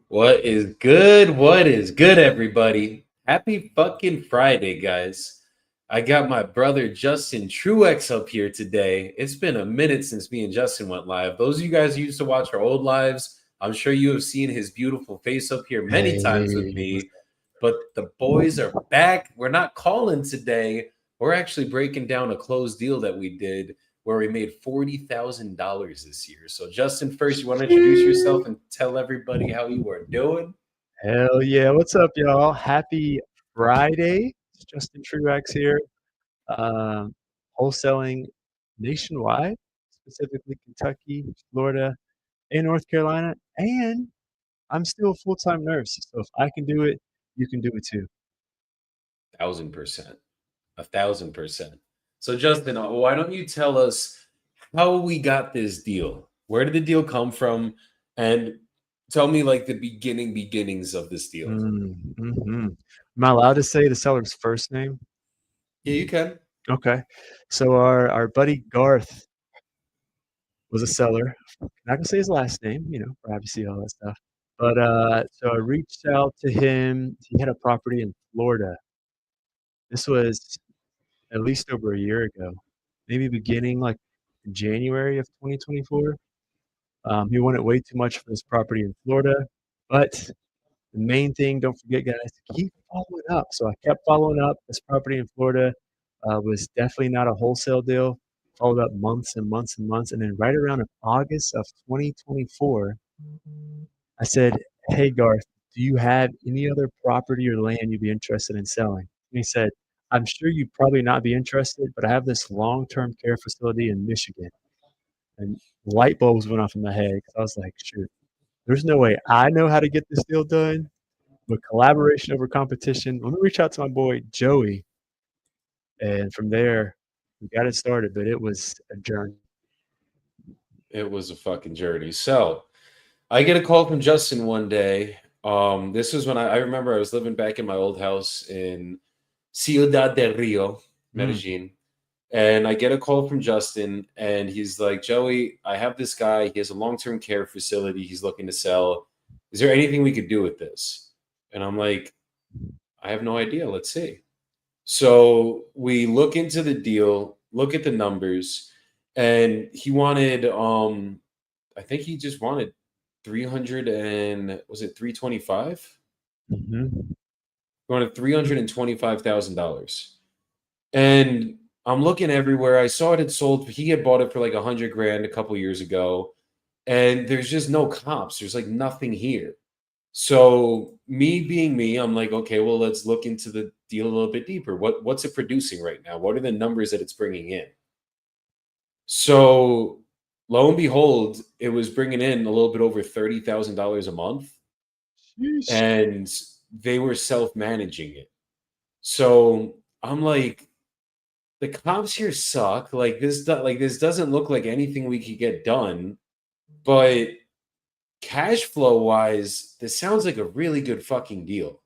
What is good? What is good, everybody? Happy fucking Friday, guys. I got my brother Justin Truax up here today. It's been a minute since me and Justin went live. Those of you guys who used to watch our old lives, I'm sure you have seen his beautiful face up here many times with Hey, what's me. But the boys are back. We're not calling today. We're actually breaking down a closed deal that we did where we made $40,000 this year. So, Justin, first, you want to introduce yourself and tell everybody how you are doing? Hell yeah. What's up, y'all? Happy Friday. It's Justin Truax here. Um, Wholesaling nationwide, specifically Kentucky, Florida, and North Carolina. And I'm still a full-time nurse. So if I can do it, you can do it too. 1,000%. 1,000%. So, Justin, why don't you tell us how we got this deal? Where did the deal come from? And tell me like the beginnings of this deal. Mm-hmm. Am I allowed to say the seller's first name? Yeah, you can. Okay. So our buddy Garth was a seller. I'm not gonna say his last name, privacy, all that stuff. But so I reached out to him. He had a property in Florida. This was at least over a year ago, maybe beginning like January of 2024. He wanted way too much for this property in Florida, but the main thing, don't forget, guys, keep following up. So I kept following up. This property in Florida was definitely not a wholesale deal. Followed up months and months and months, and then right around in August of 2024, I said, "Hey Garth, do you have any other property or land you'd be interested in selling?" And he said, "I'm sure you'd probably not be interested, but I have this long-term care facility in Michigan." And light bulbs went off in my head because I was like, "Shoot, there's no way I know how to get this deal done, but collaboration over competition. Let me reach out to my boy Joey." And from there, we got it started, but it was a journey. It was a fucking journey. So, I get a call from Justin one day. This was when I remember I was living back in my old house in Ciudad del Rio, Mm. Medellin. And I get a call from Justin, and he's like, Joey, I have this guy. He has a long term care facility he's looking to sell. Is there anything we could do with this? And I'm like, I have no idea. Let's see. So we look into the deal, look at the numbers, and he wanted, I think he just wanted 300 and was it 325? Hmm. He wanted $325,000. And I'm looking everywhere. I saw it had sold. He had bought it for like 100 grand a couple years ago, and there's just no comps. There's like nothing here. So me being me, I'm like, okay, well, let's look into the deal a little bit deeper. What's it producing right now? What are the numbers that it's bringing in? So lo and behold, it was bringing in a little bit over $30,000 a month, Sheesh. and they were self managing it. So I'm like, the comps here suck. Like this doesn't look like anything we could get done. But cash flow wise, this sounds like a really good fucking deal.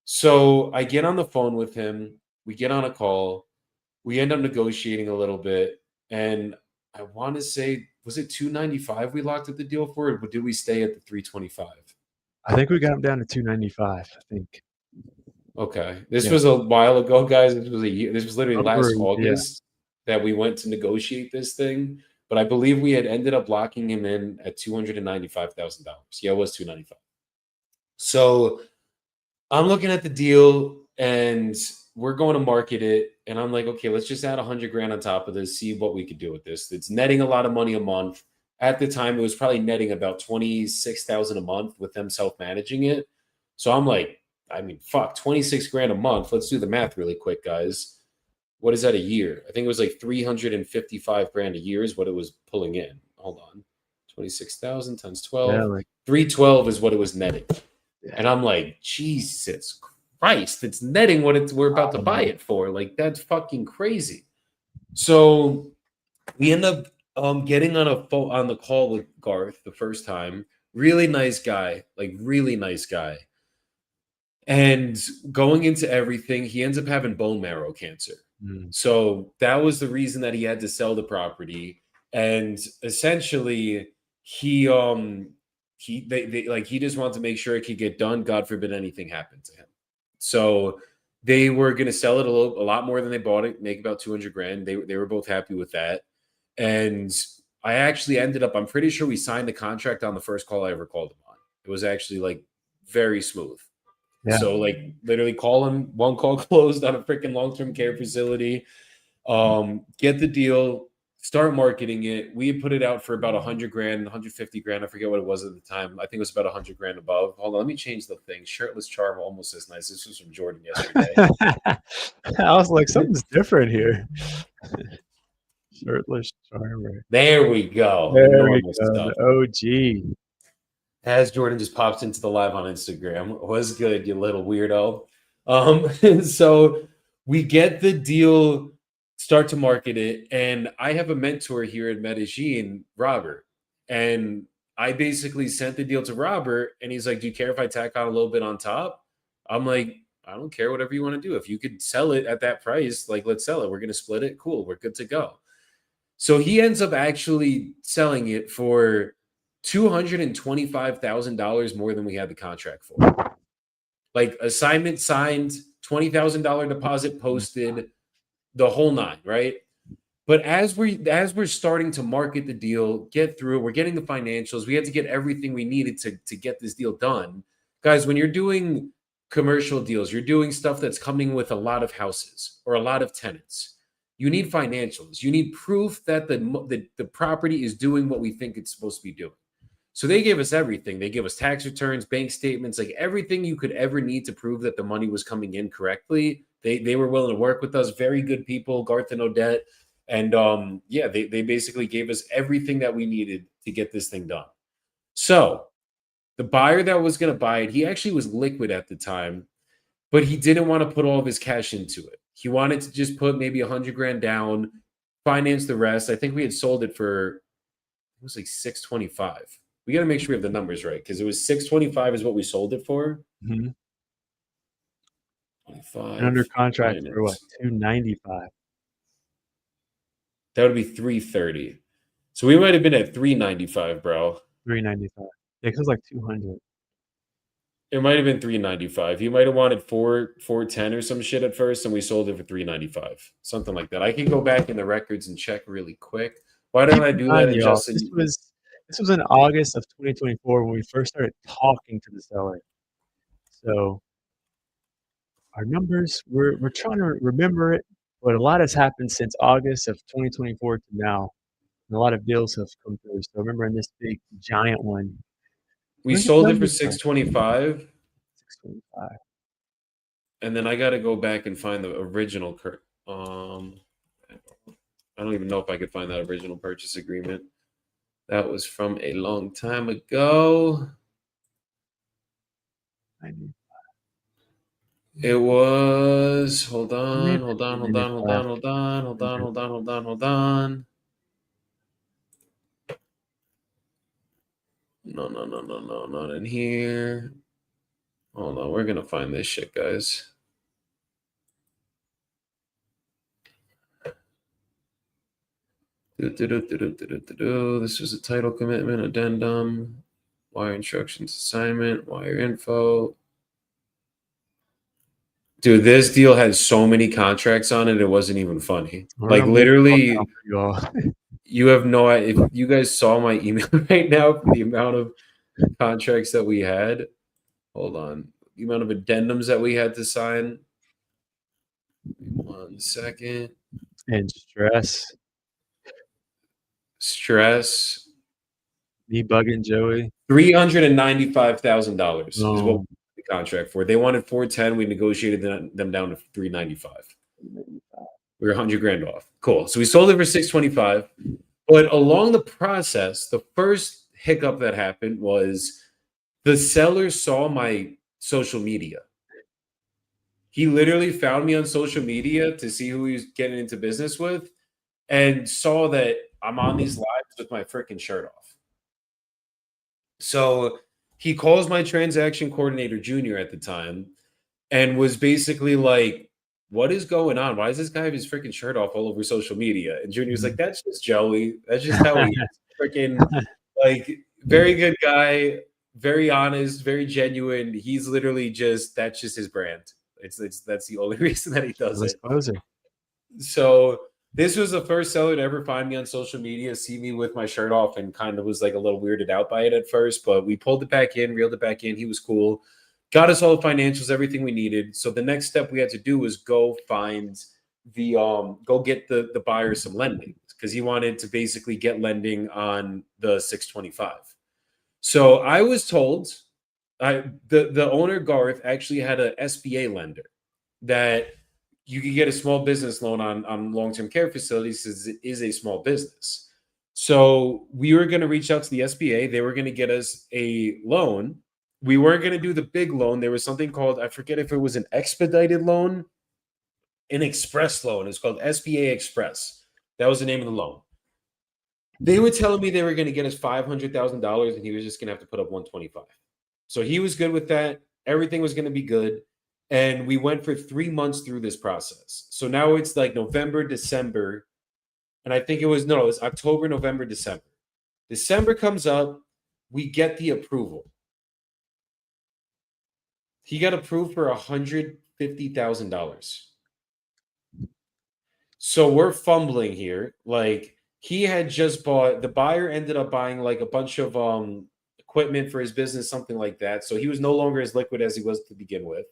So I get on the phone with him. We get on a call. We end up negotiating a little bit, and I want to say, was it 295 we locked up the deal for, or did we stay at the 325? I think we got him down to 295. I think. Okay, this Yeah. was a while ago, guys. This was a year. This was literally last Yeah. August that we went to negotiate this thing. But I believe we had ended up locking him in at $295,000. Yeah, it was 295. So I'm looking at the deal, and we're going to market it. And I'm like, okay, let's just add 100 grand on top of this, see what we could do with this. It's netting a lot of money a month. At the time, it was probably netting about 26,000 a month with them self managing it. So I'm like, I mean, fuck, 26 grand a month. Let's do the math really quick, guys. What is that a year? I think it was like 355 grand a year is what it was pulling in. Hold on. 26,000 times Yeah. 12. Like, 312 is what it was netting. yeah. And I'm like, Jesus Christ, it's netting what we're about to buy it for. Like, that's fucking crazy. So we end up getting on the call with Garth the first time. Really nice guy, like really nice guy. And going into everything, he ends up having bone marrow cancer. Mm. So that was the reason that he had to sell the property. And essentially, he he just wanted to make sure it could get done. God forbid anything happened to him. So they were going to sell it a lot more than they bought it, make about 200 grand. They were both happy with that. And I actually ended up, I'm pretty sure we signed the contract on the first call I ever called him on. It was actually like very smooth. Yeah. So like literally call him, one call closed on a freaking long-term care facility. Get the deal, start marketing it. We had put it out for about 100 grand, 150 grand. I forget what it was at the time. I think it was about 100 grand above. Hold on, let me change the thing. Shirtless charm, almost as nice. This was from Jordan yesterday. I was like, something's different here. Shirtless charmer. There we go. The There we normal go. stuff. The OG. As Jordan just pops into the live on Instagram. Was good, you little weirdo. So we get the deal, start to market it, and I have a mentor here in Medellin, Robert. And I basically sent the deal to Robert, and he's like, "Do you care if I tack on a little bit on top?" I'm like, "I don't care, whatever you want to do. If you could sell it at that price, like let's sell it. We're gonna split it. Cool, we're good to go." So he ends up actually selling it for $225,000 more than we had the contract for. Like assignment signed, $20,000 deposit posted, the whole nine, right? But as we're starting to market the deal, get through it, we're getting the financials, we had to get everything we needed to get this deal done. Guys, when you're doing commercial deals, you're doing stuff that's coming with a lot of houses or a lot of tenants. You need financials. You need proof that the property is doing what we think it's supposed to be doing. So they gave us everything. They gave us tax returns, bank statements, like everything you could ever need to prove that the money was coming in correctly. They were willing to work with us. Very good people, Garth and Odette. And yeah, they basically gave us everything that we needed to get this thing done. So the buyer that was going to buy it, he actually was liquid at the time, but he didn't want to put all of his cash into it. He wanted to just put maybe 100 grand down, finance the rest. I think we had sold it for, it was like 625. We got to make sure we have the numbers right, because it was 625 is what we sold it for. Mm-hmm. 25 And under contract minus. for what? 295. That would be 330. So we might have been at 395, bro. 395. Yeah, because it was like 200. It might have been 395. He might have wanted 410 or some shit at first, and we sold it for 395. Something like that. I can go back in the records and check really quick. Why didn't I do that? And Justin, this was in August of 2024 when we first started talking to the seller. So our numbers, we're trying to remember it, but a lot has happened since August of 2024 to now. And a lot of deals have come through. So remember in this big giant one. we sold it for 625. 625. And then I got to go back and find the original. I don't even know if I could find that original purchase agreement. That was from a long time ago. It was, hold on. No, not in here. Hold on, we're gonna find this shit, guys. This was a title commitment, addendum, wire instructions assignment, wire info. Dude, this deal had so many contracts on it, it wasn't even funny. Like literally, you have no idea. If you guys saw my email right now for the amount of contracts that we had, hold on, the amount of addendums that we had to sign. 1 second. And stress. Me bugging Joey. $395,000 is what the contract for. They wanted 410. We negotiated them down to 395. We were 100 grand off. Cool. So we sold it for 625. But along the process, the first hiccup that happened was the seller saw my social media. He literally found me on social media to see who he was getting into business with and saw that I'm on these lives with my freaking shirt off. So he calls my transaction coordinator, Junior, at the time, and was basically like, what is going on? Why does this guy have his freaking shirt off all over social media? And Junior's like, that's just Joey. That's just how he is. Freaking, like, very good guy. very honest, very genuine. He's literally that's just his brand. That's the only reason that he does Shameless it. closer. So this was the first seller to ever find me on social media, see me with my shirt off, and kind of was like a little weirded out by it at first. But we pulled it back in, reeled it back in. He was cool, got us all the financials, everything we needed. So the next step we had to do was go find go get the buyer some lending because he wanted to basically get lending on the 625. So I was told, the owner Garth actually had a SBA lender that you could get a small business loan on long-term care facilities because it is a small business. So we were going to reach out to the SBA. They were going to get us a loan. We weren't going to do the big loan. There was something called, I forget if it was an expedited loan, an express loan. It's called SBA Express. That was the name of the loan. They were telling me they were going to get us $500,000 and he was just going to have to put up 125. So he was good with that. Everything was going to be good. And we went for 3 months through this process. So now it's like November, December. And I think it was October, November, December. December comes up. We get the approval. He got approved for $150,000. So we're fumbling here. Like he had just bought, the buyer ended up buying like a bunch of equipment for his business, something like that. So he was no longer as liquid as he was to begin with.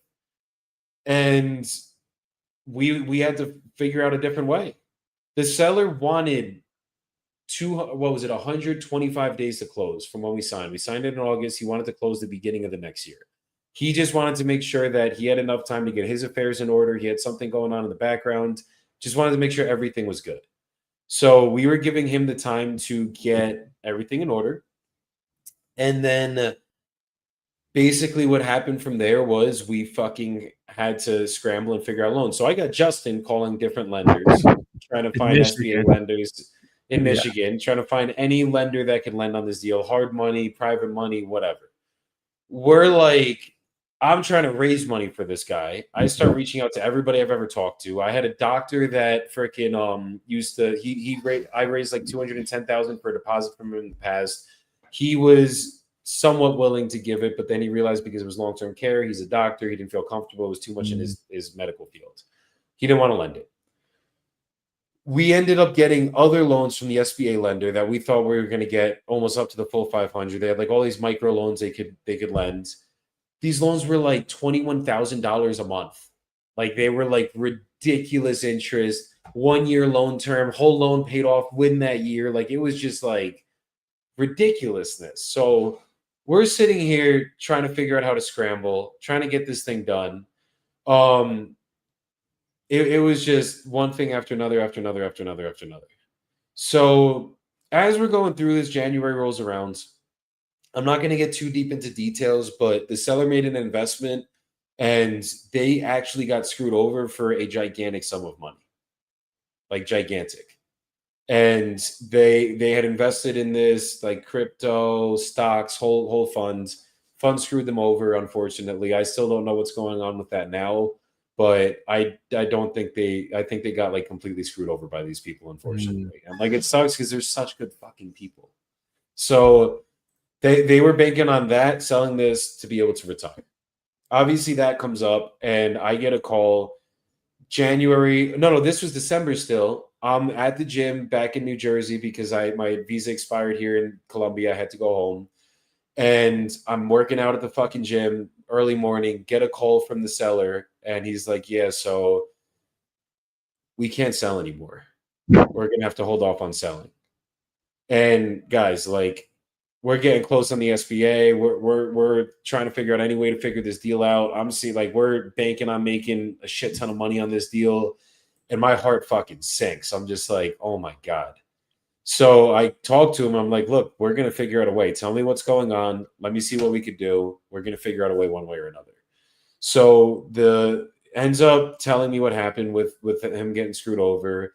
And we had to figure out a different way. The seller wanted 125 days to close from when we signed. We signed it in August. He wanted to close the beginning of the next year. He just wanted to make sure that he had enough time to get his affairs in order. He had something going on in the background. Just wanted to make sure everything was good. So we were giving him the time to get everything in order. And then basically what happened from there was we fucking had to scramble and figure out loans. So I got Justin calling different lenders, trying to find SBA lenders in Michigan, trying to find any lender that could lend on this deal, hard money, private money, whatever. We're like, I'm trying to raise money for this guy. I start reaching out to everybody I've ever talked to. I had a doctor that freaking used to I raised like $210,000 for a deposit from him in the past. He was somewhat willing to give it, but then he realized because it was long-term care, he's a doctor, he didn't feel comfortable. It was too much in his medical field. He didn't want to lend it. We ended up getting other loans from the SBA lender that we thought we were going to get almost up to the full 500. They had like all these micro loans they could lend. These loans were like $21,000 a month. Like they were like ridiculous interest, 1 year loan term, whole loan paid off within that year. Like it was just like ridiculousness. So we're sitting here trying to figure out how to scramble, trying to get this thing done. It was just one thing after another, after another, after another, after another. So as we're going through this, January rolls around. I'm not going to get too deep into details, but the seller made an investment and they actually got screwed over for a gigantic sum of money, like gigantic. And they had invested in this like crypto stocks, whole funds. Funds screwed them over, unfortunately. I still don't know what's going on with that now, but I don't think I think they got like completely screwed over by these people, unfortunately. And like it sucks because they're such good fucking people. So they were banking on that, selling this to be able to retire. Obviously, that comes up, and I get a call January. No, this was December still. I'm at the gym back in New Jersey because my visa expired here in Colombia. I had to go home. And I'm working out at the fucking gym early morning, get a call from the seller, and he's like, yeah, so we can't sell anymore. We're going to have to hold off on selling. And guys, like, we're getting close on the SBA. We're trying to figure out any way to figure this deal out. I'm seeing like we're banking on making a shit ton of money on this deal, and my heart fucking sinks. I'm just like, oh my God. So I talked to him. I'm like, look, we're gonna figure out a way. Tell me what's going on. Let me see what we could do. We're gonna figure out a way one way or another. So the ends up telling me what happened with him getting screwed over.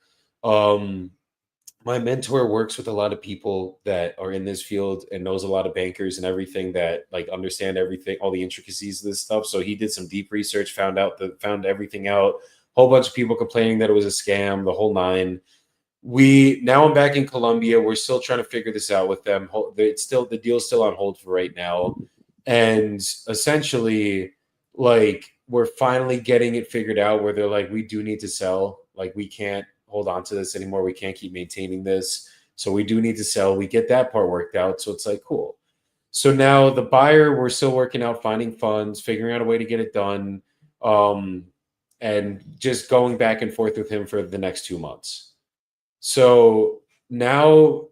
My mentor works with a lot of people that are in this field and knows a lot of bankers and everything that like understand everything, all the intricacies of this stuff. So he did some deep research, found everything out. Whole bunch of people complaining that it was a scam, the whole nine. Now I'm back in Colombia. We're still trying to figure this out with them. The deal's still on hold for right now. And essentially, like, we're finally getting it figured out where they're like, we do need to sell. Like, we can't hold on to this anymore. We can't keep maintaining this. So we do need to sell. We get that part worked out. So it's like, cool. So now the buyer, we're still working out finding funds, figuring out a way to get it done, and just going back and forth with him for the next 2 months. So now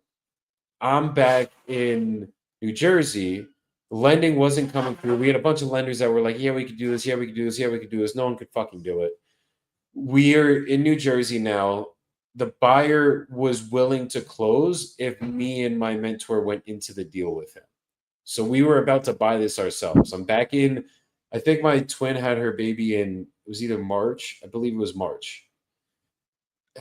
I'm back in New Jersey. Lending wasn't coming through. We had a bunch of lenders that were like, yeah, we could do this. Yeah, we could do this. Yeah, we could do this. No one could fucking do it. We're in New Jersey now. The buyer was willing to close if me and my mentor went into the deal with him. So we were about to buy this ourselves. I'm back in, I think my twin had her baby in, it was either March. I believe it was March.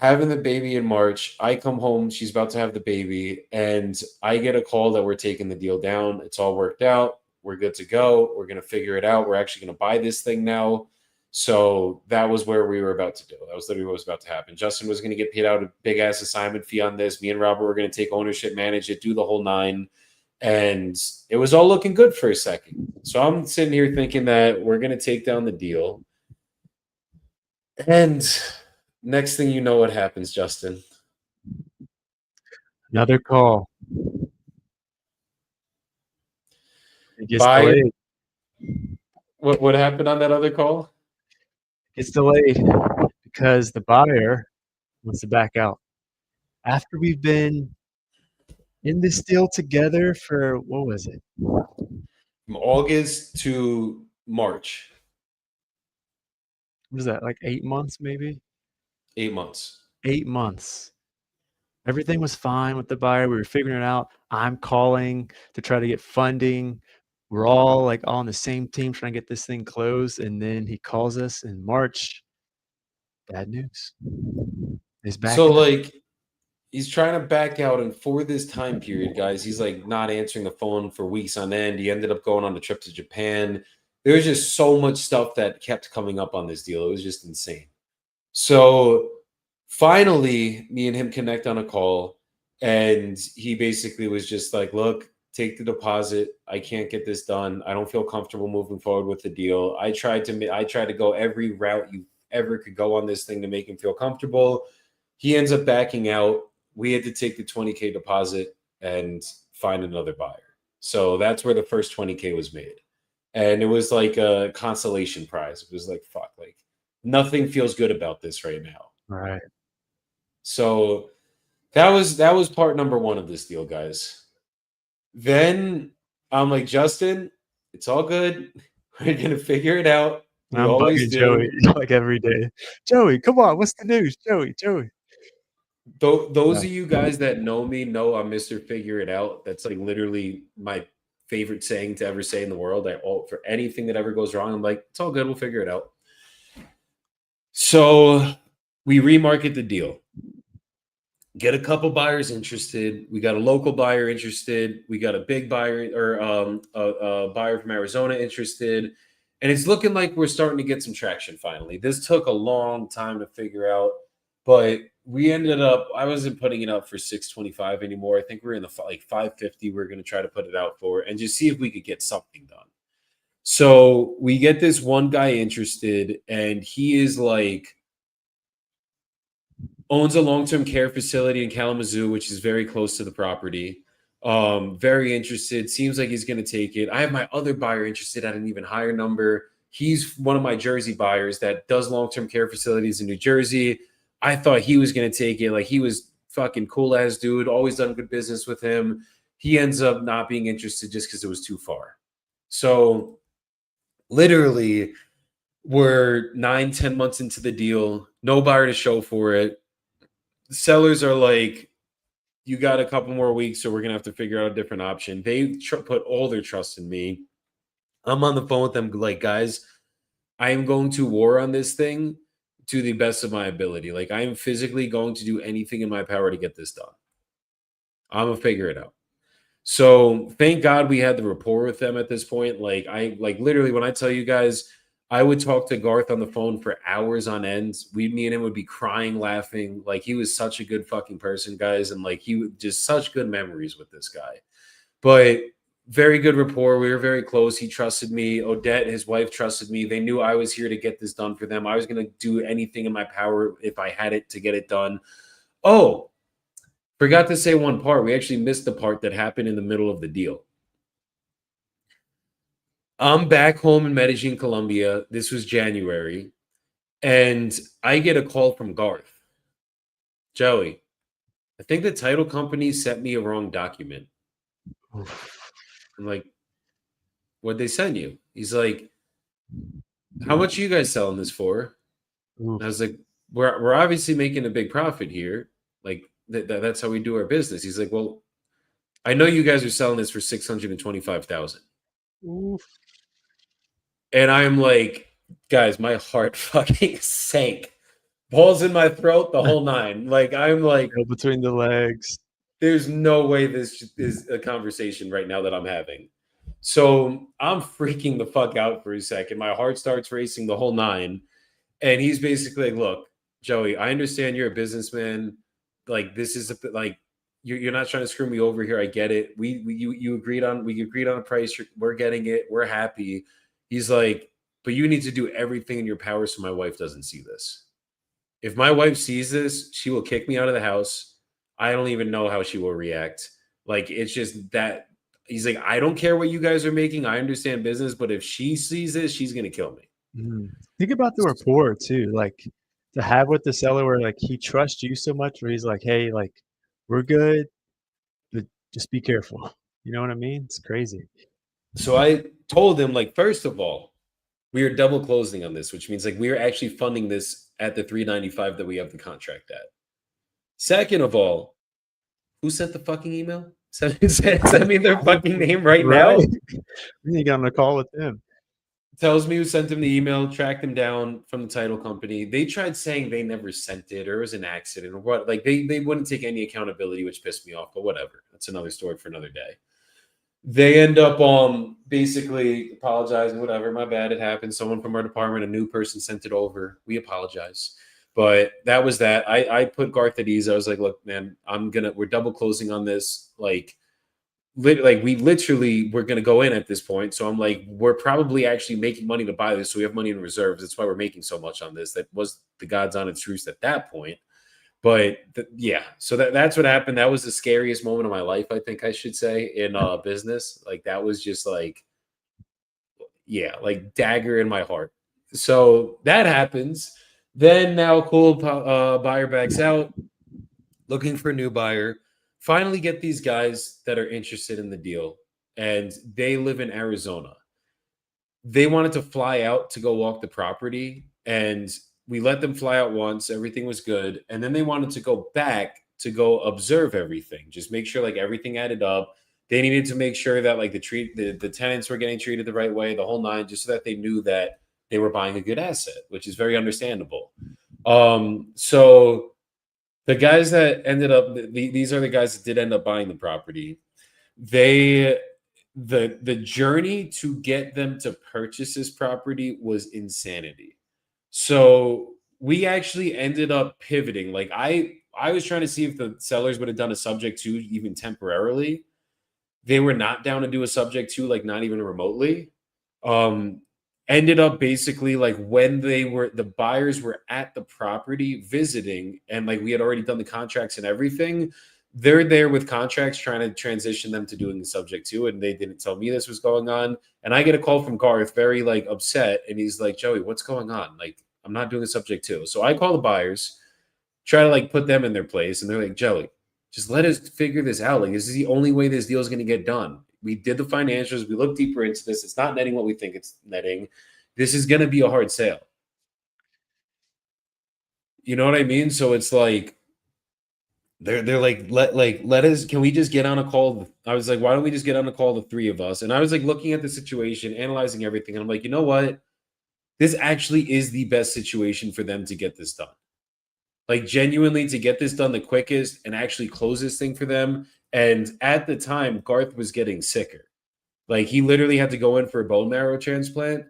Having the baby in March, I come home, she's about to have the baby, and I get a call that we're taking the deal down. It's all worked out. We're good to go. We're going to figure it out. We're actually going to buy this thing now. So that was where we were about to do. That was literally what was about to happen. Justin was going to get paid out a big ass assignment fee on this. Me and Robert were going to take ownership, manage it, do the whole nine. And it was all looking good for a second. So I'm sitting here thinking that we're going to take down the deal. And next thing you know, what happens, Justin? Another call. It gets Buyer, delayed. what happened on that other call? It's delayed because the buyer wants to back out. After we've been in this deal together for, what was it? From August to March, What is that, like 8 months maybe? 8 months. 8 months. Everything was fine with the buyer. We were figuring it out. I'm calling to try to get funding. We're all like on the same team trying to get this thing closed. And then he calls us in March. Bad news. He's So, backing up. like, he's trying to back out, and for this time period, guys, he's like not answering the phone for weeks on end. He ended up going on a trip to Japan. There was just so much stuff that kept coming up on this deal. It was just insane. So finally, me and him connect on a call, and he basically was just like, look, take the deposit. I can't get this done. I don't feel comfortable moving forward with the deal. I tried to go every route you ever could go on this thing to make him feel comfortable. He ends up backing out. We had to take the 20K deposit and find another buyer. So that's where the first 20K was made. And it was like a consolation prize. It was like, fuck, like nothing feels good about this right now. Right. So that was part number one of this deal, guys. Then I'm like, Justin, it's all good. We're gonna figure it out. We I'm always bugging Joey do. like every day. Joey, come on. What's the news? Joey. Those Yeah. of you guys that know me know I'm Mr. Figure It Out. That's like literally my favorite saying to ever say in the world. For anything that ever goes wrong, I'm like, it's all good. We'll figure it out. So we remarket the deal. Get a couple buyers interested. We got a local buyer interested. We got a big buyer or a buyer from Arizona interested. And it's looking like we're starting to get some traction finally. This took a long time to figure out, but we ended up, I wasn't putting it up for 625 anymore. I think we're in the like 550. We're going to try to put it out for and just see if we could get something done. So we get this one guy interested, and he is like, owns a long-term care facility in Kalamazoo, which is very close to the property. Very interested. Seems like he's going to take it. I have my other buyer interested at an even higher number. He's one of my Jersey buyers that does long-term care facilities in New Jersey. I thought he was going to take it. Like, he was fucking cool ass dude. Always done good business with him. He ends up not being interested just because it was too far. So literally, we're 9-10 months into the deal. No buyer to show for it. Sellers are like, you got a couple more weeks, so we're gonna have to figure out a different option. They put all their trust in me. I'm on the phone with them like, guys, I am going to war on this thing to the best of my ability. Like, I am physically going to do anything in my power to get this done. I'm gonna figure it out. So thank God we had the rapport with them at this point. Like literally, when I tell you guys, I would talk to Garth on the phone for hours on end. Me and him would be crying, laughing. Like, he was such a good fucking person, guys, and like he would just such good memories with this guy. But very good rapport. We were very close. He trusted me. Odette, his wife, trusted me. They knew I was here to get this done for them. I was going to do anything in my power if I had it to get it done. Oh, forgot to say one part. We actually missed the part that happened in the middle of the deal. I'm back home in Medellin, Colombia. This was January. And I get a call from Garth. Joey, I think the title company sent me a wrong document. Oof. I'm like, what'd they send you? He's like, how much are you guys selling this for? And I was Oof. like, we're obviously making a big profit here. Like that's how we do our business. He's like, well, I know you guys are selling this for 625,000. Oof. And I'm like, guys, my heart fucking sank. Balls in my throat, the whole nine. Like I'm like, Tail between the legs. there's no way this is a conversation right now that I'm having. So I'm freaking the fuck out for a second. My heart starts racing, the whole nine. And he's basically like, look, Joey, I understand you're a businessman. Like, this is like, you're not trying to screw me over here. I get it. We agreed on a price. We're getting it. We're happy. He's like, but you need to do everything in your power so my wife doesn't see this. If my wife sees this, she will kick me out of the house. I don't even know how she will react. Like, it's just that he's like, I don't care what you guys are making. I understand business, but if she sees this, she's gonna kill me. Mm. Think about the rapport too, like, to have with the seller where, like, he trusts you so much where he's like, "Hey, like, we're good, but just be careful." You know what I mean? It's crazy. So I told him, like, first of all, we are double closing on this, which means like we are actually funding this at the 395 that we have the contract at. Second of all, who sent the fucking email? Send me their fucking name right Right? now. You got on a call with him. Tells me who sent him the email, tracked him down from the title company. They tried saying they never sent it or it was an accident or what. Like they wouldn't take any accountability, which pissed me off, but whatever. That's another story for another day. They end up basically apologizing, whatever. My bad, it happened. Someone from our department, a new person sent it over. We apologize. But that was that. I put Garth at ease. I was like, look, man, we're double closing on this. We literally we're gonna go in at this point. So I'm like, we're probably actually making money to buy this. So we have money in reserves. That's why we're making so much on this. That was the God's honest truth at that point. But yeah, so that's what happened. That was the scariest moment of my life, I think I should say, in business. Like that was just like, yeah, like dagger in my heart. So that happens. Then now, cool, buyer backs out, looking for a new buyer. Finally, get these guys that are interested in the deal, and they live in Arizona. They wanted to fly out to go walk the property, and we let them fly out once. Everything was good, and then they wanted to go back to go observe everything, just make sure like everything added up. They needed to make sure that like the tenants were getting treated the right way, the whole nine, just so that they knew that they were buying a good asset, which is very understandable. So the guys that ended up these are the guys that did end up buying the property. They the journey to get them to purchase this property was insanity. So we actually ended up pivoting. Like I was trying to see if the sellers would have done a subject to even temporarily. They were not down to do a subject to, like not even remotely. Um Ended up basically like when the buyers were at the property visiting and like we had already done the contracts and everything, they're there with contracts trying to transition them to doing the subject to, and they didn't tell me this was going on. And I get a call from Garth very like upset, and he's like, Joey, what's going on? Like, I'm not doing the subject to. So I call the buyers, try to like put them in their place, and they're like, Joey, just let us figure this out. Like, this is the only way this deal is going to get done. We did the financials, we looked deeper into this. It's not netting what we think it's netting. This is going to be a hard sale. You know what I mean? So it's like they're let us, can we just get on a call? I was like, why don't we just get on a call, the three of us? And I was like looking at the situation, analyzing everything, and I'm like, you know what? This actually is the best situation for them to get this done. Like genuinely to get this done the quickest and actually close this thing for them. And at the time, Garth was getting sicker. Like he literally had to go in for a bone marrow transplant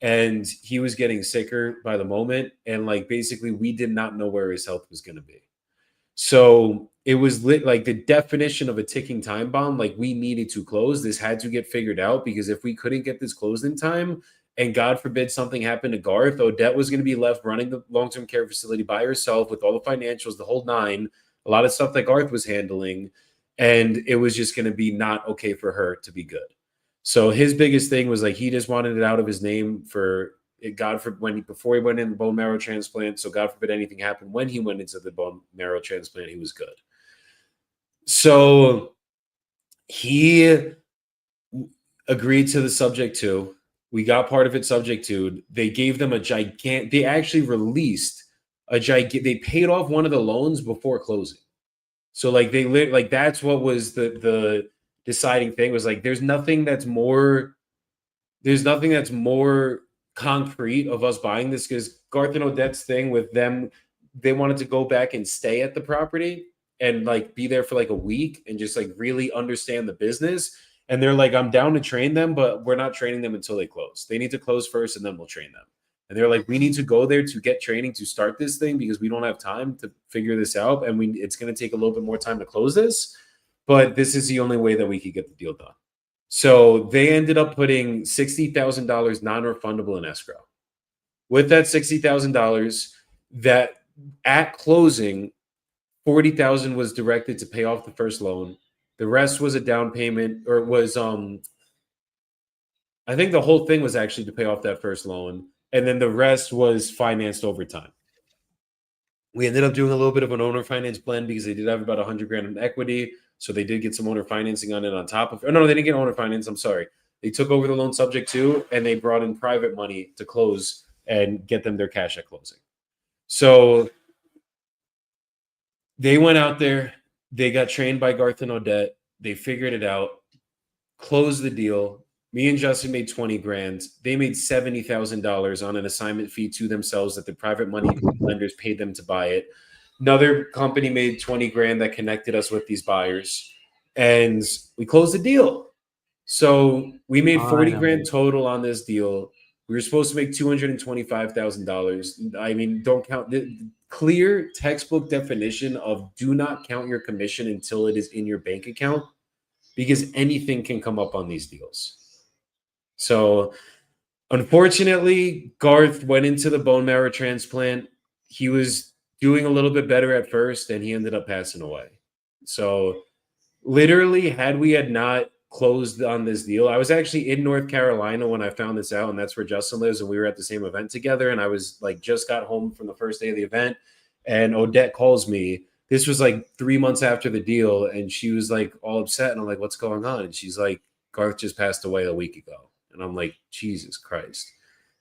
and he was getting sicker by the moment. And like basically, we did not know where his health was going to be. So it was lit like the definition of a ticking time bomb. Like we needed to close. This had to get figured out because if we couldn't get this closed in time, and God forbid something happened to Garth, Odette was going to be left running the long term care facility by herself with all the financials, the whole nine, a lot of stuff that Garth was handling. And it was just going to be not okay for her to be good. So his biggest thing was like he just wanted it out of his name for God for when before he went in the bone marrow transplant. So God forbid anything happened when he went into the bone marrow transplant, he was good. So he agreed to the subject to. We got part of it subject to. They gave them a gigantic. They actually released a gigantic. They paid off one of the loans before closing. So like they like that's what was the deciding thing was like there's nothing that's more concrete of us buying this because Garth and Odette's thing with them, they wanted to go back and stay at the property and like be there for like a week and just like really understand the business. And they're like, I'm down to train them, but we're not training them until they close. They need to close first and then we'll train them. And they're like, we need to go there to get training to start this thing because we don't have time to figure this out. And it's going to take a little bit more time to close this. But this is the only way that we could get the deal done. So they ended up putting $60,000 non-refundable in escrow. With that $60,000, that at closing, $40,000 was directed to pay off the first loan. The rest was a down payment, or it was I think the whole thing was actually to pay off that first loan, and then the rest was financed over time. We ended up doing a little bit of an owner finance blend because they did have about 100 grand in equity. So they did get some owner financing on it on top of. Oh, no, they didn't get owner finance. I'm sorry. They took over the loan subject to, and they brought in private money to close and get them their cash at closing. So they went out there. They got trained by Garth and Odette. They figured it out, closed the deal. Me and Justin made 20 grand. They made $70,000 on an assignment fee to themselves that the private money lenders paid them to buy it. Another company made 20 grand that connected us with these buyers, and we closed the deal. So we made 40 grand total on this deal. We were supposed to make $225,000. I mean, don't count the clear textbook definition of do not count your commission until it is in your bank account because anything can come up on these deals. So unfortunately, Garth went into the bone marrow transplant. He was doing a little bit better at first, and he ended up passing away. So literally, had we had not closed on this deal, I was actually in North Carolina when I found this out, and that's where Justin lives, and we were at the same event together. And I was like, just got home from the first day of the event, and Odette calls me. This was like 3 months after the deal, and she was like all upset, and I'm like, what's going on? And she's like, Garth just passed away a week ago. And I'm like, Jesus Christ.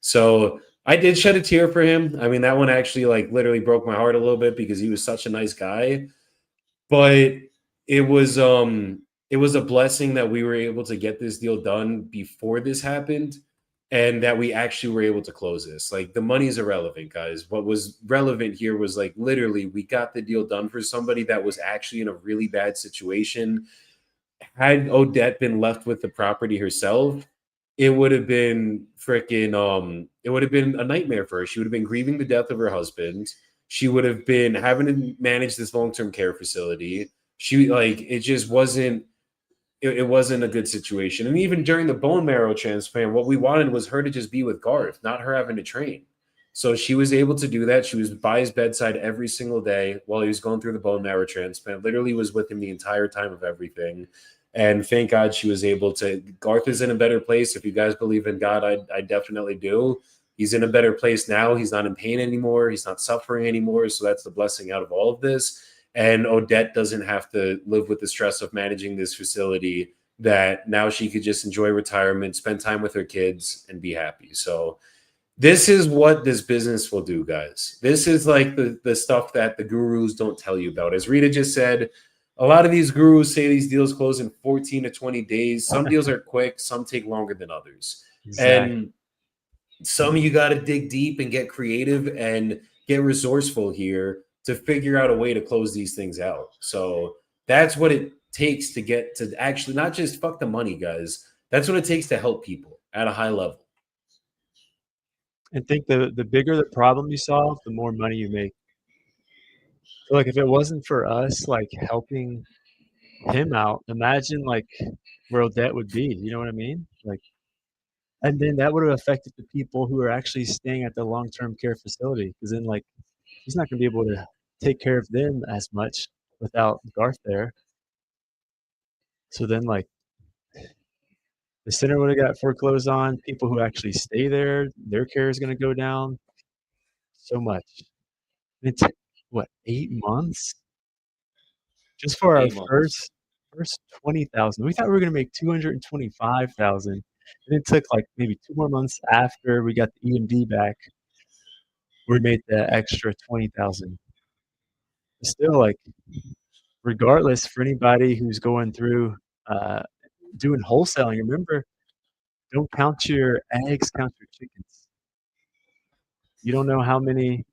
So I did shed a tear for him. I mean, that one actually like literally broke my heart a little bit because he was such a nice guy. But it was a blessing that we were able to get this deal done before this happened and that we actually were able to close this. Like the money is irrelevant, guys. What was relevant here was like literally we got the deal done for somebody that was actually in a really bad situation. Had Odette been left with the property herself, it would have been freaking it would have been a nightmare for her. She would have been grieving the death of her husband. She would have been having to manage this long-term care facility. She like it just wasn't it wasn't a good situation. And even during the bone marrow transplant, what we wanted was her to just be with Garth, not her having to train. So she was able to do that. She was by his bedside every single day while he was going through the bone marrow transplant, literally was with him the entire time of everything. And thank God she was able to. Garth is in a better place. If you guys believe in God, I definitely do. He's in a better place now. He's not in pain anymore. He's not suffering anymore. So that's the blessing out of all of this. And Odette doesn't have to live with the stress of managing this facility, that now she could just enjoy retirement, spend time with her kids, and be happy. So this is what this business will do, guys. This is like the stuff that the gurus don't tell you about. As Rita just said, a lot of these gurus say these deals close in 14 to 20 days. Some deals are quick, some take longer than others. Exactly. And some you got to dig deep and get creative and get resourceful here to figure out a way to close these things out. So that's what it takes to get to actually not just fuck the money, guys. That's what it takes to help people at a high level. And think the bigger the problem you solve, the more money you make. So, like, if it wasn't for us, like, helping him out, imagine, like, where Odette would be, you know what I mean? Like, and then that would have affected the people who are actually staying at the long-term care facility, because then, like, he's not gonna be able to take care of them as much without Garth there. So then, like, the center would have got foreclosed on, people who actually stay there, their care is gonna go down so much. It took, what, 8 months? Just for our 8 months. first 20,000. We thought we were gonna make 225,000, and it took, like, maybe 2 more months after we got the EMD back, we made the extra 20,000. Still, like, regardless, for anybody who's going through, uh, doing wholesaling, remember, don't count your eggs, count your chickens. You don't know how many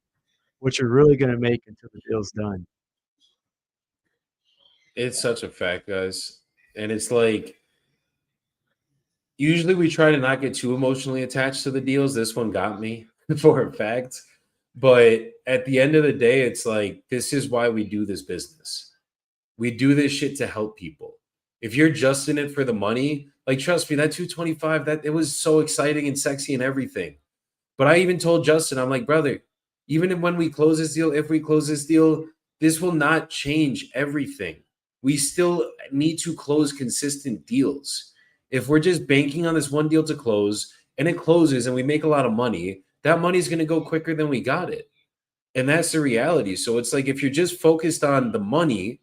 what you're really gonna make until the deal's done. It's such a fact, guys. And it's like usually we try to not get too emotionally attached to the deals. This one got me for a fact. But at the end of the day, it's like this is why we do this business. We do this shit to help people. If you're just in it for the money, like trust me, that 225, that it was so exciting and sexy and everything. But I even told Justin, I'm like, brother, even when we close this deal, if we close this deal, this will not change everything. We still need to close consistent deals. If we're just banking on this one deal to close and it closes and we make a lot of money, that money's going to go quicker than we got it. And that's the reality. So it's like if you're just focused on the money,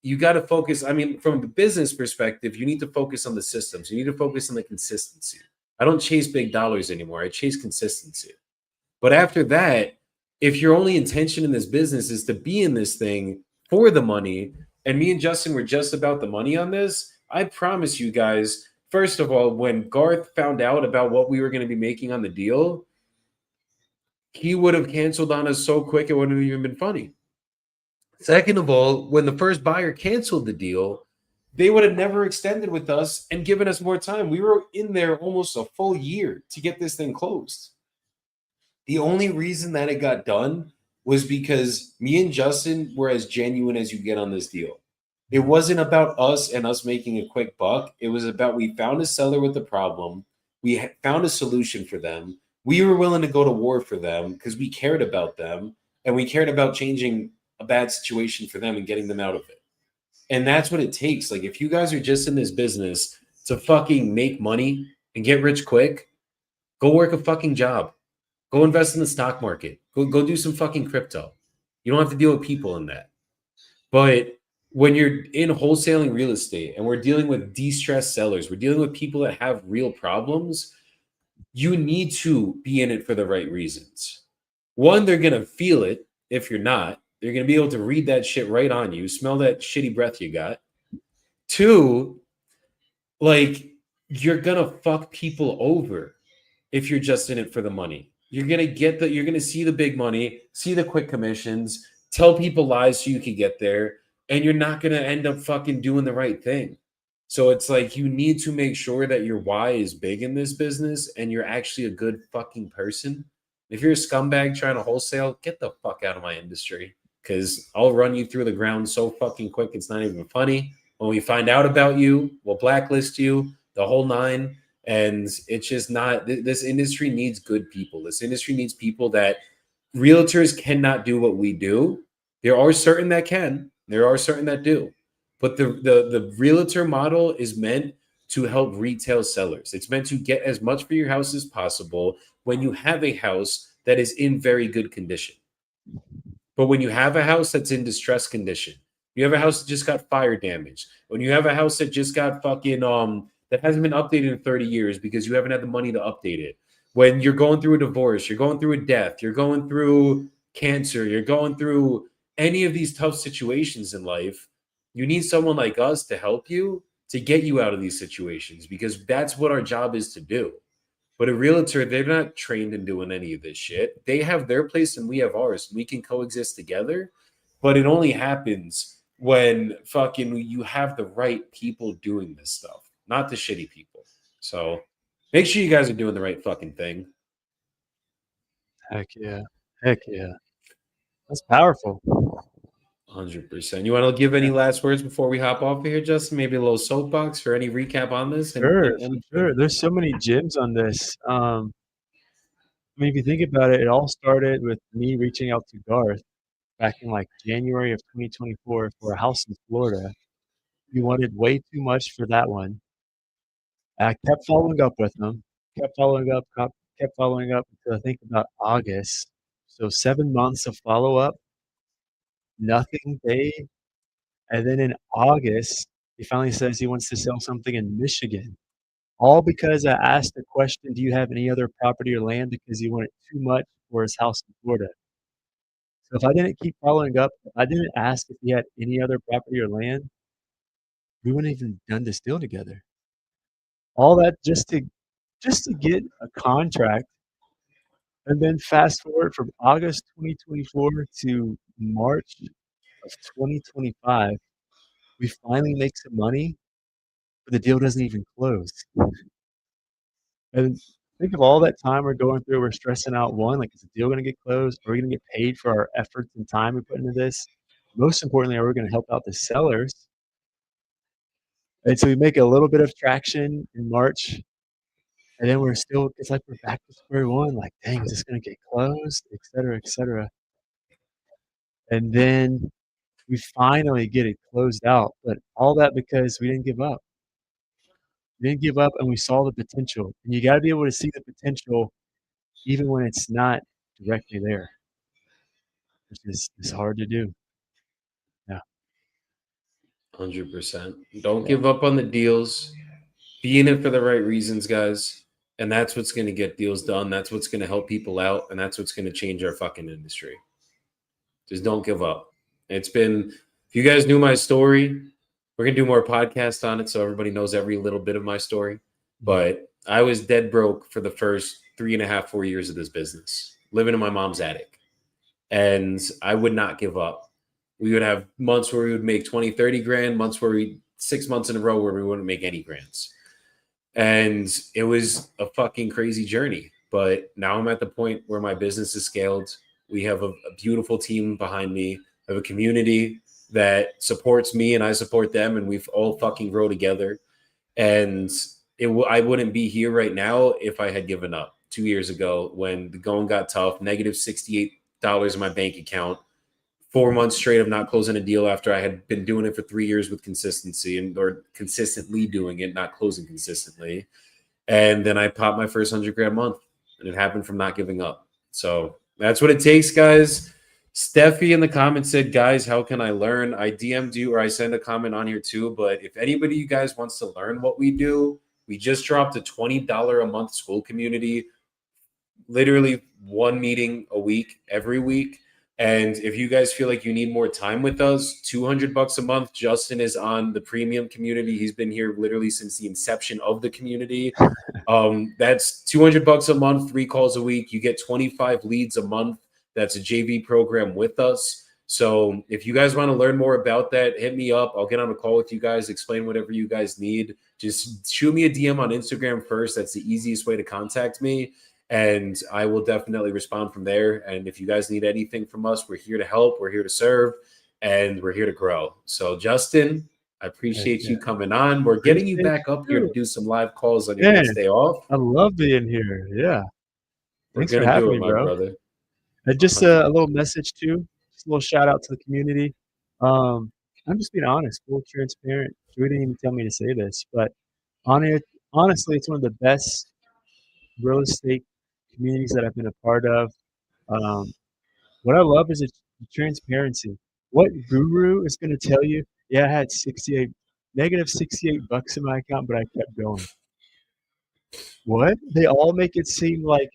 you got to focus. I mean, from a business perspective, you need to focus on the systems. You need to focus on the consistency. I don't chase big dollars anymore. I chase consistency. But after that, if your only intention in this business is to be in this thing for the money, and me and Justin were just about the money on this, I promise you guys, first of all, when Garth found out about what we were going to be making on the deal, he would have canceled on us so quick it wouldn't have even been funny. Second of all, when the first buyer canceled the deal, they would have never extended with us and given us more time. We were in there almost a full year to get this thing closed. The only reason that it got done was because me and Justin were as genuine as you get on this deal. It wasn't about us and us making a quick buck. It was about we found a seller with a problem. We found a solution for them. We were willing to go to war for them because we cared about them and we cared about changing a bad situation for them and getting them out of it. And that's what it takes. Like, if you guys are just in this business to fucking make money and get rich quick, go work a fucking job. Go invest in the stock market. Go do some fucking crypto. You don't have to deal with people in that. But when you're in wholesaling real estate and we're dealing with de-stressed sellers, we're dealing with people that have real problems, you need to be in it for the right reasons. One, they're gonna feel it if you're not. They're gonna be able to read that shit right on you, smell that shitty breath you got. Two, like you're gonna fuck people over if you're just in it for the money. You're gonna see the big money, see the quick commissions, tell people lies so you can get there, and you're not gonna end up fucking doing the right thing. So it's like you need to make sure that your why is big in this business and you're actually a good fucking person. If you're a scumbag trying to wholesale, get the fuck out of my industry because I'll run you through the ground so fucking quick it's not even funny. When we find out about you, we'll blacklist you, the whole nine. And it's just not, this industry needs good people. This industry needs people that realtors cannot do what we do. There are certain that can, there are certain that do. But the realtor model is meant to help retail sellers. It's meant to get as much for your house as possible when you have a house that is in very good condition. But when you have a house that's in distressed condition, you have a house that just got fire damage. When you have a house that just got fucking that hasn't been updated in 30 years because you haven't had the money to update it. When you're going through a divorce, you're going through a death, you're going through cancer, you're going through any of these tough situations in life, you need someone like us to help you to get you out of these situations because that's what our job is to do. But a realtor, they're not trained in doing any of this shit. They have their place and we have ours. We can coexist together, but it only happens when fucking you have the right people doing this stuff, not the shitty people. So make sure you guys are doing the right fucking thing. Heck yeah. Heck yeah. That's powerful. 100%. You want to give any last words before we hop off of here, Justin? Maybe a little soapbox for any recap on this? Sure, Any sure. There's so many gems on this. I mean, if you think about it, it all started with me reaching out to Garth back in like January of 2024 for a house in Florida. He wanted way too much for that one. I kept following up with him, kept following up until I think about August. So 7 months of follow up, nothing paid. And then in August, he finally says he wants to sell something in Michigan. All because I asked the question, do you have any other property or land? Because he wanted too much for his house in Florida. So if I didn't keep following up, if I didn't ask if he had any other property or land, we wouldn't even done this deal together. All that just to get a contract. And then fast forward from August 2024 to March of 2025, we finally make some money, but the deal doesn't even close. And think of all that time we're going through. We're stressing out. One, like, is the deal going to get closed? Are we going to get paid for our efforts and time we put into this? Most importantly, are we going to help out the sellers? And so we make a little bit of traction in March, and then it's like we're back to square one. Like, dang, is this going to get closed? Et cetera, et cetera. And then we finally get it closed out. But all that because we didn't give up. We didn't give up, and we saw the potential. And you got to be able to see the potential even when it's not directly there, which is hard to do. Yeah. 100%. Don't give up on the deals. Be in it for the right reasons, guys. And that's what's going to get deals done. That's what's going to help people out. And that's what's going to change our fucking industry. Just don't give up. It's been, if you guys knew my story, we're going to do more podcasts on it so everybody knows every little bit of my story. But I was dead broke for the first 3.5, 4 years of this business, living in my mom's attic. And I would not give up. We would have months where we would make 20, 30 grand, months where 6 months in a row where we wouldn't make any grands. And it was a fucking crazy journey. But now I'm at the point where my business is scaled. We have a beautiful team behind me. I have a community that supports me and I support them, and we've all fucking grow together. And I wouldn't be here right now if I had given up 2 years ago when the going got tough, negative $68 in my bank account, 4 months straight of not closing a deal after I had been doing it for 3 years with consistency or consistently doing it, not closing consistently. And then I popped my first 100 grand month, and it happened from not giving up. So that's what it takes, guys. Steffi in the comments said, guys, how can I learn? I DM'd you or I send a comment on here too. But if anybody you guys wants to learn what we do, we just dropped a $20 a month school community, literally one meeting a week, every week. And if you guys feel like you need more time with us, $200 a month. Justin is on the premium community. He's been here literally since the inception of the community. That's $200 a month, 3 calls a week. You get 25 leads a month. That's a JV program with us. So if you guys want to learn more about that, hit me up. I'll get on a call with you guys, explain whatever you guys need. Just shoot me a DM on Instagram first. That's the easiest way to contact me. And I will definitely respond from there. And if you guys need anything from us, we're here to help. We're here to serve. And we're here to grow. So, Justin, I appreciate you coming on. We're getting you back up here to do some live calls on your next day off. I love being here. Yeah. Thanks for We're going to do having it, me, my bro. brother. And just a little message too, just a little shout out to the community. I'm just being honest, full transparent. Joey didn't even tell me to say this, but honestly, it's one of the best real estate communities that I've been a part of. What I love is the transparency. What guru is going to tell you, yeah, I had negative 68 bucks in my account, but I kept going. What? They all make it seem like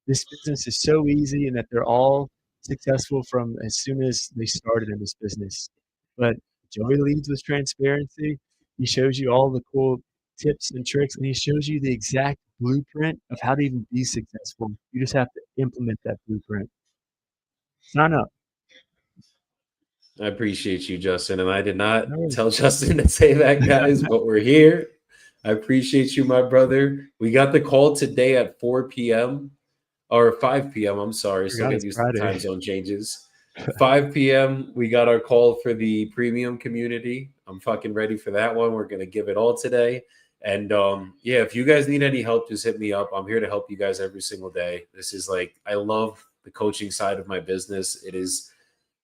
this business is so easy and that they're all successful from as soon as they started in this business. But Joey leads with transparency. He shows you all the cool tips and tricks, and he shows you the exact blueprint of how to even be successful. You just have to implement that blueprint. Sign up. I appreciate you, Justin. And I did not tell Justin to say that, guys, but we're here. I appreciate you, my brother. We got the call today at 4 p.m. or 5 p.m. I'm sorry. Still get used to the time zone changes. 5 p.m. We got our call for the premium community. I'm fucking ready for that one. We're gonna give it all today. And yeah, if you guys need any help, just hit me up. I'm here to help you guys every single day. This is like I love the coaching side of my business. It is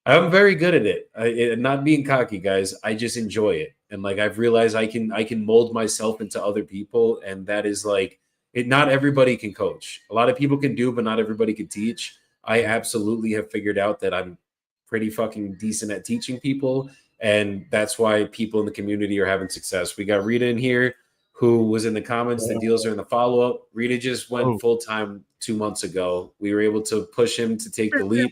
I'm very good at it. Not being cocky, guys. I just enjoy it, and like I've realized I can mold myself into other people, and that is like it. Not everybody can coach. A lot of people can do, but not everybody can teach. I absolutely have figured out that I'm pretty fucking decent at teaching people, and that's why people in the community are having success. We got Rita in here, who was in the comments. The deals are in the follow up. Rita just went Oh. full time 2 months ago. We were able to push him to take the leap.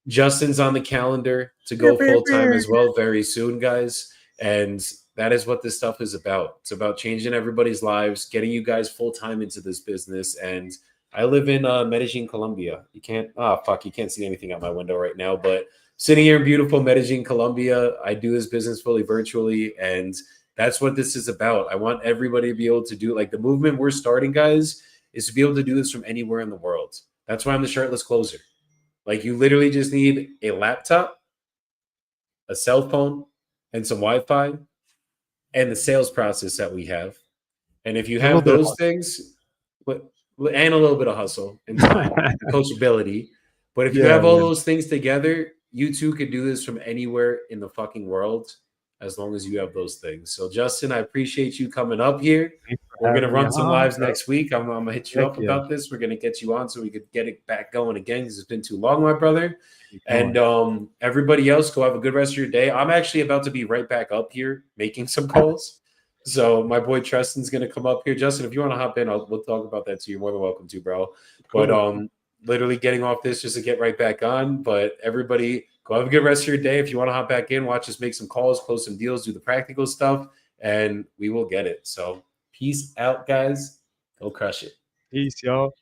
Justin's on the calendar to go full time as well very soon, guys. And that is what this stuff is about. It's about changing everybody's lives, getting you guys full time into this business. And I live in Medellin, Colombia. You can't, fuck, you can't see anything out my window right now. But sitting here in beautiful Medellin, Colombia, I do this business fully virtually. And that's what this is about. I want everybody to be able to do like the movement we're starting, guys, is to be able to do this from anywhere in the world. That's why I'm the shirtless closer. Like you literally just need a laptop, a cell phone, and some Wi-Fi, and the sales process that we have. And if you A little have bit of those things, and a little bit of hustle and time and coachability, but if you Yeah, have all yeah. those things together, you too could do this from anywhere in the fucking world as long as you have those things. So, Justin, I appreciate you coming up here. Thanks for We're gonna having me run some on, lives bro. next week. I'm gonna hit you Heck up yeah. about this. We're gonna get you on so we could get it back going again because it's been too long, my brother. Keep And going. everybody else, go have a good rest of your day. I'm actually about to be right back up here making some calls. So my boy Tristan's gonna come up here. Justin, if you want to hop in, we'll talk about that too. You're more than welcome to, bro. But Cool. literally getting off this just to get right back on. But everybody, go have a good rest of your day. If you want to hop back in, watch us make some calls, close some deals, do the practical stuff, and we will get it. So peace out, guys. Go crush it. Peace, y'all.